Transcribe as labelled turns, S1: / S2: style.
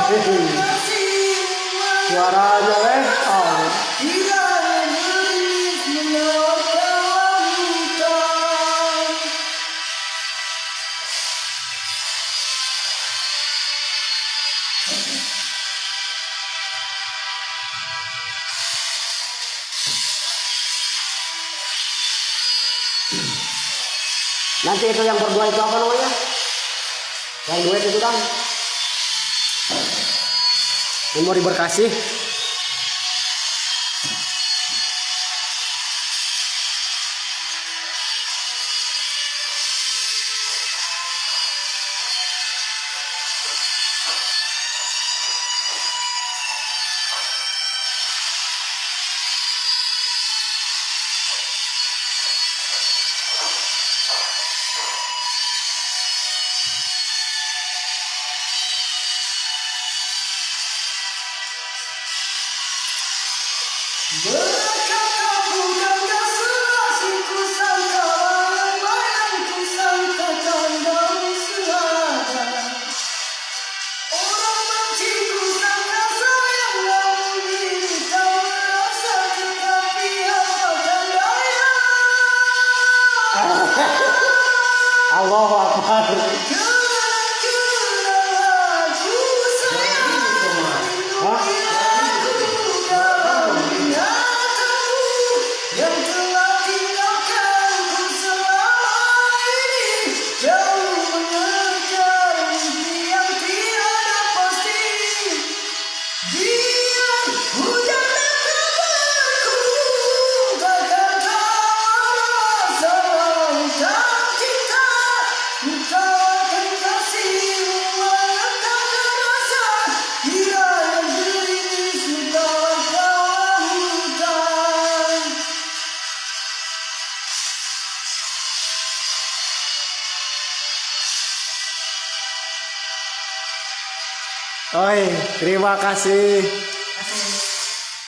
S1: Suaranya oh. Nanti itu yang berdua itu apa namanya? Yang duet itu kan? Memori berkasih.
S2: Berkata bukan kasih ku sangka bayangku sangkakan daun selada. Orang benci ku sangka sayang namun diri tak merasa tetapi apakah daya.
S1: Allahu Akbar. Oi, terima kasih